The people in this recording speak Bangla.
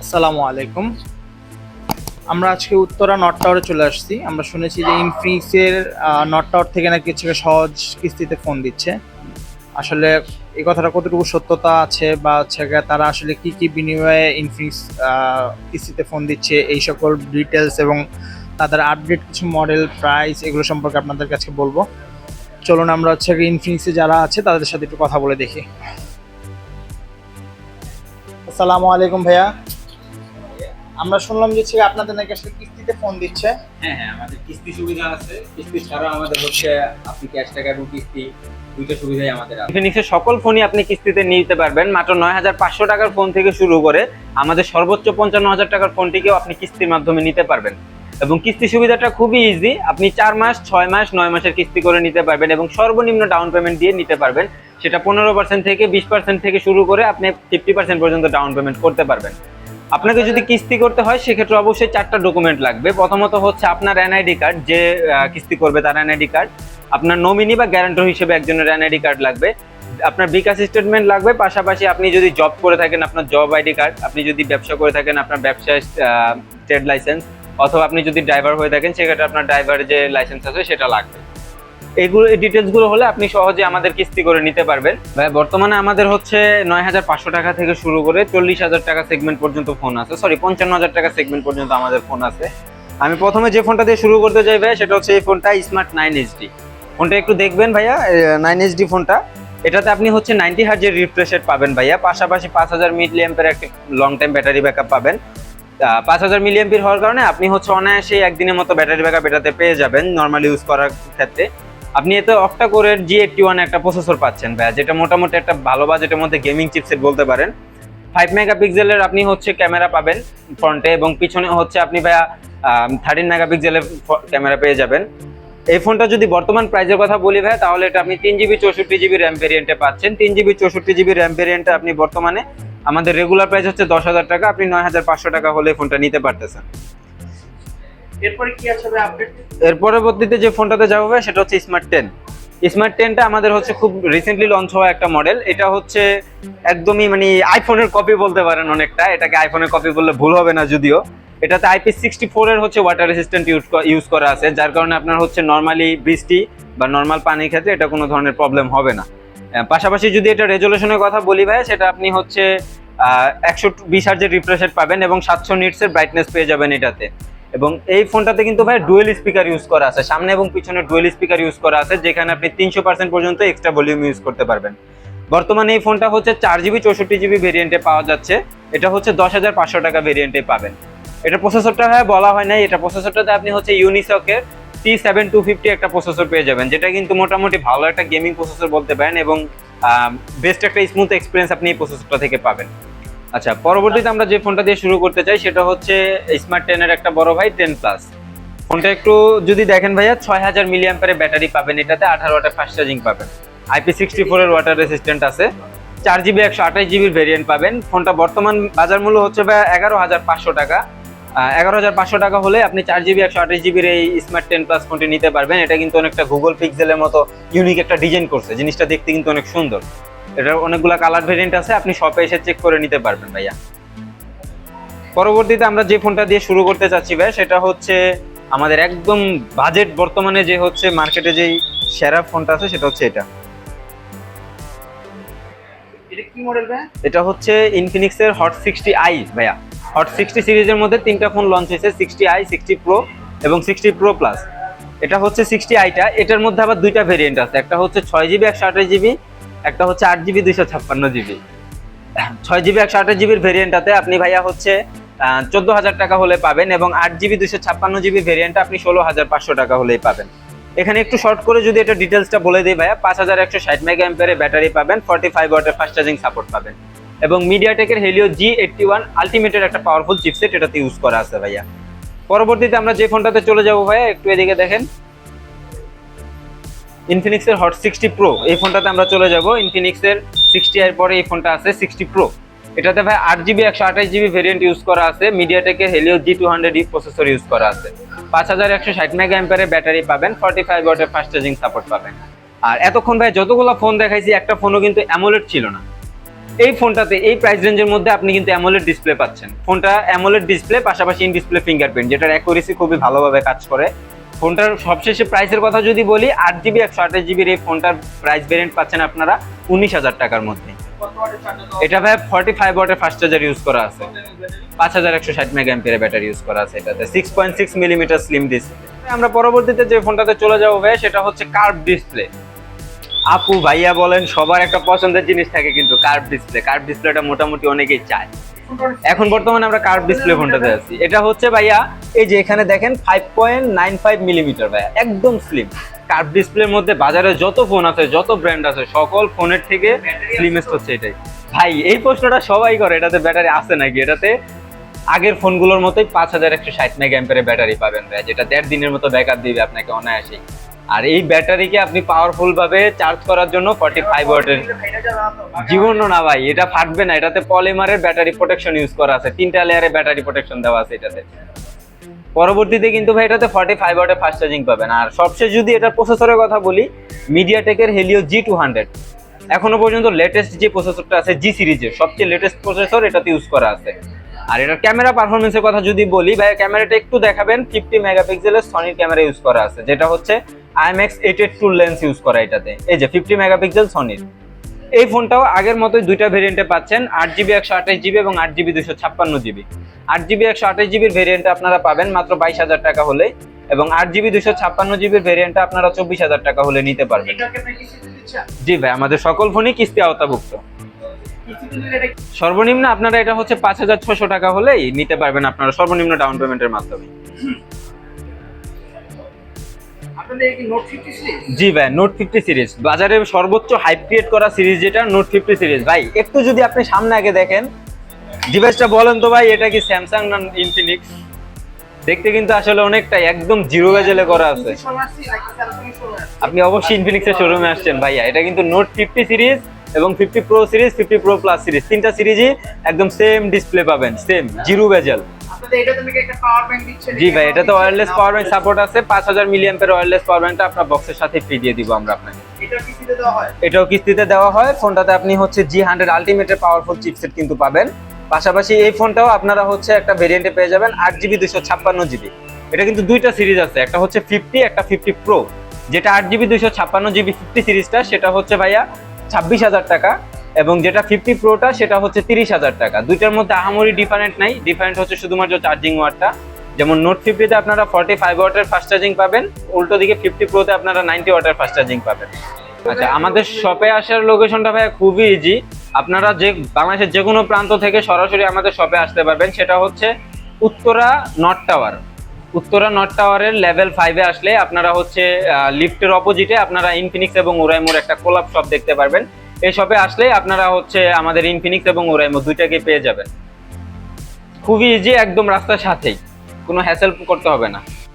আসসালামু আলাইকুম। আমরা আজকে উত্তরা নর্থ টাওয়ারে চলে আসছি। আমরা শুনেছি যে ইনফিনিক্সের নর্থ টাওয়ার থেকে নাকি হচ্ছে সহজ কিস্তিতে ফোন দিচ্ছে। আসলে এই কথাটা কতটুকু সত্যতা আছে বা হচ্ছে তারা আসলে কি কি বিনিময়ে ইনফিনিক্স কিস্তিতে ফোন দিচ্ছে, এই সকল ডিটেলস এবং তাদের আপডেট কিছু মডেল, প্রাইস এগুলো সম্পর্কে আপনাদের কাছে বলবো। চলুন আমরা হচ্ছে ইনফিনিক্সে যারা আছে তাদের সাথে একটু কথা বলে দেখি। আসসালামু আলাইকুম ভাইয়া। আমরা শুনলাম যে আপনাদের নাকি আসলে কিস্তিতে ফোন দিচ্ছে। হ্যাঁ হ্যাঁ, আমাদের কিস্তি সুবিধা আছে। কিস্তি ছাড়াও আমাদের হচ্ছে আপনি ক্যাশ টাকা এবং কিস্তি দুইটা সুবিধাই আমাদের আছে। ইনফিনিক্সের সকল ফোনই আপনি কিস্তিতে নিতে পারবেন। মাত্র ৯,৫০০ টাকার ফোন থেকে শুরু করে আমাদের সর্বোচ্চ ৫৫,০০০ টাকার ফোনটিকেও আপনি কিস্তির মাধ্যমে নিতে পারবেন। এবং কিস্তি সুবিধাটা খুবই ইজি। আপনি ৪ মাস, ৬ মাস, ৯ মাসের কিস্তি করে নিতে পারবেন এবং সর্বনিম্ন ডাউন পেমেন্ট দিয়ে নিতে পারবেন। সেটা ১৫% থেকে ২০% থেকে শুরু করে আপনি 50% পর্যন্ত ডাউন পেমেন্ট করতে পারবেন। আপনাকে যদি কিস্তি করতে হয় সেক্ষেত্রে অবশ্যই ৪টা ডকুমেন্ট লাগবে। প্রথমত হচ্ছে আপনার এনআইডি কার্ড, যে কিস্তি করবে তার এনআইডি কার্ড। আপনার নমিনি বা গ্যারান্টর হিসেবে একজনের এনআইডি কার্ড লাগবে। আপনার বিকাশ স্টেটমেন্ট লাগবে। পাশাপাশি আপনি যদি জব করে থাকেন আপনার জব আইডি কার্ড, আপনি যদি ব্যবসা করে থাকেন আপনার ব্যবসায় ট্রেড লাইসেন্স, অথবা আপনি যদি ড্রাইভার হয়ে থাকেন সেক্ষেত্রে আপনার ড্রাইভারের যে লাইসেন্স আছে সেটা লাগবে। এইগুলো, এই ডিটেলস গুলো হলে আপনি সহজে আমাদের কিস্তি করে নিতে পারবেন। ভাই বর্তমানে আমাদের হচ্ছে ৯,৫০০ টাকা থেকে শুরু করে ৪০,০০০ টাকা সেগমেন্ট পর্যন্ত ফোন আছে, ৫৫,০০০ টাকা সেগমেন্ট পর্যন্ত আমাদের ফোন আছে। আমি প্রথমে যে ফোনটা দিয়ে শুরু করতে চাই ভাই সেটা হচ্ছে এই ফোনটা, স্মার্ট 9HD। ফোনটা একটু দেখবেন ভাইয়া, 9HD ফোনটা। এটাতে আপনি হচ্ছে 90 হার্জের রিফ্রেশ রেট পাবেন ভাইয়া। পাশাপাশি ৫০০০ মিলি অ্যাম্পের একটা লং টাইম ব্যাটারি ব্যাকআপ পাবেন। ৫০০০ মিলি অ্যাম্পিয়ার হওয়ার কারণে আপনি হচ্ছে অনায়াসে একদিনের মতো ব্যাটারি ব্যাকআপ এটাতে পেয়ে যাবেন নর্মালি ইউজ করার ক্ষেত্রে। আপনি এতে অক্টা-কোরের G81 একটা প্রসেসর পাচ্ছেন ভাইয়া, যেটা মোটামুটি একটা ভালো বাজেটের মধ্যে গেমিং চিপসেট বলতে পারেন। 5 মেগাপিক্সেলের আপনি হচ্ছে ক্যামেরা পাবেন ফ্রন্টে, এবং পিছনে হচ্ছে আপনি ভাইয়া 13 মেগাপিক্সেলের ক্যামেরা পেয়ে যাবেন। এই ফোনটা যদি বর্তমান প্রাইসের কথা বলি ভাই, তাহলে এটা আপনি 3GB 64GB র্যাম ভেরিয়েন্টে পাচ্ছেন। 3GB 64GB র্যাম ভেরিয়েন্টে আপনি বর্তমানে আমাদের রেগুলার প্রাইস হচ্ছে ১০,০০০ টাকা, আপনি ৯,৫০০ টাকা হলে ফোনটা নিতে পারতেছেন। এরপরে কি আছে ভাই আপডেট? এর পরবর্তীতে যে ফোনটাতে যাবো ভাই সেটা হচ্ছে স্মার্ট 10। স্মার্ট 10টা আমাদের হচ্ছে খুব রিসেন্টলি লঞ্চ হওয়া একটা মডেল। এটা হচ্ছে একদমই মানে আইফোনের কপি বলতে পারেন অনেকটা। এটাকে আইফোনের কপি বললে ভুল হবে না যদিও। এটাতে IP64 এর হচ্ছে ওয়াটার রেসিস্ট্যান্ট ইউজ করা আছে, যার কারণে আপনার হচ্ছে নর্মালি বৃষ্টি বা নর্মাল পানির ক্ষেত্রে এটা কোনো ধরনের প্রবলেম হবে না। পাশাপাশি যদি এটা রেজলিউশনের কথা বলি ভাই, সেটা আপনি হচ্ছে ১২০ হার্জের রিফ্রেশ রেট পাবেন এবং ৭০০ নিটসের ব্রাইটনেস পেয়ে যাবেন এটাতে। এবং এই ফোনটাতে কিন্তু ভাই ডুয়েল স্পিকার ইউজ করা আছে, সামনে এবং পিছনে ডুয়েল স্পিকার ইউজ করা আছে, যেখানে আপনি ৩০০% পর্যন্ত এক্সট্রা ভলিউম ইউজ করতে পারবেন। বর্তমানে এই ফোনটা হচ্ছে 4GB 64GB ভেরিয়েন্টে পাওয়া যাচ্ছে। এটা হচ্ছে ১০,৫০০ টাকা ভেরিয়েন্টে পাবেন। এটা প্রসেসরটা ভাই বলা হয় নাই, এটা প্রসেসরটাতে আপনি হচ্ছে ইউনিসকের T7250 একটা প্রসেসর পেয়ে যাবেন, যেটা কিন্তু মোটামুটি ভালো একটা গেমিং প্রসেসর বলতে পারেন, এবং বেস্ট একটা স্মুথ এক্সপিরিয়েন্স আপনি এই প্রসেসরটা থেকে পাবেন। আচ্ছা, পরবর্তীতে আমরা যে ফোনটা দিয়ে শুরু করতে চাই সেটা হচ্ছে স্মার্ট 10 এর একটা বড় ভাই 10 প্লাস। ফোনটা একটু যদি দেখেন ভাইয়া, ৬০০০ মিলি অ্যাম্পিয়ারের ব্যাটারি পাবেন এটাতে, 18 ওয়াটের ফাস্ট চার্জিং পাবেন, IP64 এর ওয়াটার রেসিস্ট্যান্ট আছে, 4GB 128GB ভেরিয়েন্ট পাবেন। ফোনটা বর্তমান বাজার মূল্য হচ্ছে ভাই ১১,৫০০ টাকা। ১১,৫০০ টাকা হলে আপনি 4GB 128GBর এই স্মার্ট 10 প্লাস ফোনটি নিতে পারবেন। এটা কিন্তু অনেকটা গুগল পিক্সেলের মতো ইউনিক একটা ডিজাইন করছে, জিনিসটা দেখতে কিন্তু অনেক সুন্দর। এটার অনেকগুলো কালার ভেরিয়েন্ট আছে, আপনি শপে এসে চেক করে নিতে পারবেন ভাইয়া। পরবর্তীতে আমরা যে ফোনটা দিয়ে শুরু করতে চাচ্ছি ভাই সেটা হচ্ছে আমাদের একদম বাজেট, বর্তমানে যে হচ্ছে মার্কেটে যেই সেরা ফোনটা আছে সেটা হচ্ছে এটা। এটা কি মডেল ভাই? এটা হচ্ছে ইনফিনিক্সের হট 60i ভাইয়া। হট 60 সিরিজের মধ্যে 3টা ফোন লঞ্চ হয়েছে, 60i, 60 প্রো এবং 60 প্রো প্লাস। এটা হচ্ছে 60iটা। এটার মধ্যে আবার দুইটা ভেরিয়েন্ট আছে, একটা হচ্ছে 6GB 128GB, একটা হচ্ছে 8GB 256GB। 6GB 128GBর ভেরিয়েন্টটাতে আপনি ভাইয়া হচ্ছে ১৪,০০০ টাকা হলে পাবেন, এবং 8GB 256GB ভেরিয়েন্টটা আপনি ১৬,৫০০ টাকা হলেই পাবেন। এখানে একটু শর্ট করে যদি এটা ডিটেলসটা বলে দিই ভাইয়া, ৫১৬০ মেগা অ্যাম্পিয়ারের ব্যাটারি পাবেন, 45 ওয়াটের ফাস্ট চার্জিং সাপোর্ট পাবেন, এবং মিডিয়াটেকের হেলিও G81 আলটিমেটের একটা পাওয়ারফুল চিপসেট এটাতে ইউজ করা আছে ভাইয়া। পরবর্তীতে আমরা যে ফোনটাতে চলে যাবো ভাইয়া, একটু এদিকে দেখেন, ইনফিনিক্সের হট 60 প্রো। এই ফোনটাতে আমরা চলে যাব। ইনফিনিক্সের 60i এর পরে এই ফোনটা আছে 60 প্রো। এটাতে ভাই 8GB 128GB ভেরিয়েন্ট ইউজ করা আছে, মিডিয়াটেকের হেলিও G200E প্রসেসর ইউজ করা আছে, ৫১৬০ মেগা অ্যাম্পিয়ারের ব্যাটারি পাবেন, 45 ওয়াটের ফাস্ট চার্জিং সাপোর্ট পাবেন। আর এতক্ষণ ভাই যতগুলো ফোন দেখাইছি একটা ফোনও কিন্তু অ্যামোলেড ছিল না। এই ফোনটাতে এই প্রাইস রেঞ্জের মধ্যে আপনি কিন্তু অ্যামোলেড ডিসপ্লে পাচ্ছেন। ফোনটা অ্যামোলেড ডিসপ্লে পাশাপাশি ইন ডিসপ্লে ফিঙ্গারপ্রিন্ট, যেটার অ্যাকুরেসি খুবই ভালোভাবে কাজ করে। ফোনটার সবশেষে প্রাইসের কথা যদি বলি, 8GB 128GB এই ফোনটার প্রাইস ভেরিয়েন্ট পাচ্ছেন আপনারা 19,000 টাকার মধ্যে। এটা ভাই 45 ওয়াটের ফাস্ট চার্জার ইউজ করা আছে, 5160 মেগাঅ্যাম্পিয়ারের ব্যাটারি ইউজ করা আছে এটাতে, 6.6 মিলিমিটার স্লিম ডিসপ্লে। আমরা পরবর্তীতে যে ফোনটাতে চলে যাবো ভাই, সেটা হচ্ছে কার্ভ ডিসপ্লে। আপু ভাইয়া বলেন সবার একটা পছন্দের জিনিস থাকে কিন্তু কার্ভ ডিসপ্লে। কার্ভ ডিসপ্লেটা মোটামুটি অনেকেই চায়। এখন বর্তমানে আমরা কার্ভ ডিসপ্লে ফোনটাতে আছি। এটা হচ্ছে ভাইয়া এই যে এখানে দেখেন 5.95 মিলিমিটার ভাইয়া, একদম স্লিম। কার্ভ ডিসপ্লের মধ্যে বাজারে যত ফোন আছে, যত ব্র্যান্ড আছে, সকল ফোনের থেকে স্লিমেস্ট হচ্ছে এটাই। ভাই এই প্রশ্নটা সবাই করে, এটাতে ব্যাটারি আছে নাকি? এটাতে আগের ফোনগুলোর মতোই 5160 মেগাঅ্যাম্পিয়ারের ব্যাটারি পাবেন ভাই, যেটা 1.5 দিনের মতো ব্যাকআপ দিবে আপনাকে অনায়াসেই। আর এই ব্যাটারিকে আপনি পাওয়ারফুল ভাবে চার্জ করার জন্য 45 ওয়াটের জীবনও না ভাই, এটা ফাটবে না। এটাতে পলিমারের ব্যাটারি প্রোটেকশন ইউজ করা আছে, 3টা লেয়ারে ব্যাটারি প্রোটেকশন দেওয়া আছে এটাতে। পরবর্তীতে কিন্তু ভাই এটাতে 45 ওয়াটের ফাস্ট চার্জিং পাবেন। আর সবশেষ যদি এটার প্রসেসরের কথা বলি, মিডিয়াটেকের হেলিও G200 এখনো পর্যন্ত লেটেস্ট যে প্রসেসরটা আছে, জি সিরিজের সবচেয়ে লেটেস্ট প্রসেসর এটাতে ইউজ করা আছে। আর এটার ক্যামেরা পারফরমেন্সের কথা যদি বলি ভাই, ক্যামেরাটা একটু দেখাবেন, 50 মেগাপিক্সেলের সনির ক্যামেরা ইউজ করা আছে, যেটা হচ্ছে IMX 882 লেন্স ইউজ করা এটাতে। এই যে 50 মেগাপিক্সেল সনির। এই ফোনটাও আগের মতোই দুইটা ভেরিয়েন্টে পাচ্ছেন, 8GB 128GB এবং 8GB 256GB। 8GB 128GBর ভেরিয়েন্টে আপনারা পাবেন মাত্র 22,000 টাকা হলে, এবং 8GB 256GBর ভেরিয়েন্টে আপনারা 24,000 টাকা হলে নিতে পারবেন। জি ভাই, আমাদের সকল ফোনই কিস্তি আওতাভুক্ত। সর্বনিম্ন আপনারা এটা হচ্ছে 5,600 টাকা হলেই নিতে পারবেন আপনারা সর্বনিম্ন ডাউন পেমেন্টের মাধ্যমে। জি ভাই, নোট 50 সিরিজ বাজারে সর্বোচ্চ হাইপ ক্রিয়েট করা সিরিজ, যেটা নোট 50 সিরিজ। ভাই একটু যদি আপনি সামনে আগে দেখেন ডিভাইসটা, বলেন তো ভাই এটা কি স্যামসাং না ইনফিনিক্স? দেখতে কিন্তু আসলে অনেকটাই একদম জিরো বেজেলে করা আছে। আপনি অবশ্যই ইনফিনিক্সের শোরুমে আসছেন ভাইয়া। এটা কিন্তু নোট 50 সিরিজ এবং 50 pro series, 50 pro plus series, তিনটা সিরিজই একদম সেম ডিসপ্লে পাবেন, সেম জিরো বেজেল। জি ভাই, এটাতে ওয়্যারলেস পাওয়ার ব্যাংক সাপোর্ট আছে, 5000 মিলিঅ্যাম্পিয়ার ওয়্যারলেস পাওয়ার ব্যাংকটা আপনার বক্সের সাথে ফ্রি দিয়ে দিব আমরা আপনাকে। এটাও কিস্তিতে দেওয়া হয়। ফোনটাতে আপনি হচ্ছে G100 আলটিমেটের পাওয়ারফুল চিপসেট কিন্তু পাবেন। পাশাপাশি এই ফোনটাও আপনারা হচ্ছে একটা ভেরিয়েন্টে পেয়ে যাবেন 8GB 256GB। এটা কিন্তু দুইটা সিরিজ আছে, একটা হচ্ছে 50, একটা 50 প্রো। যেটা 8GB 256GB 50 সিরিজটা সেটা হচ্ছে ভাইয়া 26,000 টাকা, এবং যেটা 50 প্রোটা সেটা হচ্ছে 30,000 টাকা। দুইটার মধ্যে আহামরি ডিফারেন্ট নাই, ডিফারেন্ট হচ্ছে শুধুমাত্র চার্জিং ওয়াটটা। যেমন নোট 50তে আপনারা 45 ওয়াটের ফাস্ট চার্জিং পাবেন, উল্টো দিকে 50 প্রোতে আপনারা 90 ওয়াটের ফাস্ট চার্জিং পাবেন। আচ্ছা, আমাদের শপে আসার লোকেশনটা ভাই খুবই ইজি। আপনারা যে বাংলাদেশের যে কোনো প্রান্ত থেকে সরাসরি আমাদের শপে আসতে পারবেন। সেটা হচ্ছে Uttara north tower. Uttara north টাওয়ারের লেভেল 5-এ আসলে আপনারা হচ্ছে লিফটের অপোজিটে আপনারা ইনফিনিক্স এবং ওরাইমোর একটা কোলাপ শপ দেখতে পারবেন। এই শপে আসলে আপনারা হচ্ছে আমাদের ইনফিনিক্স এবং ওরাইমো দুইটাকে পেয়ে যাবেন। খুবই ইজি, একদম রাস্তার সাথেই, কোনো হ্যাসেল করতে হবে না।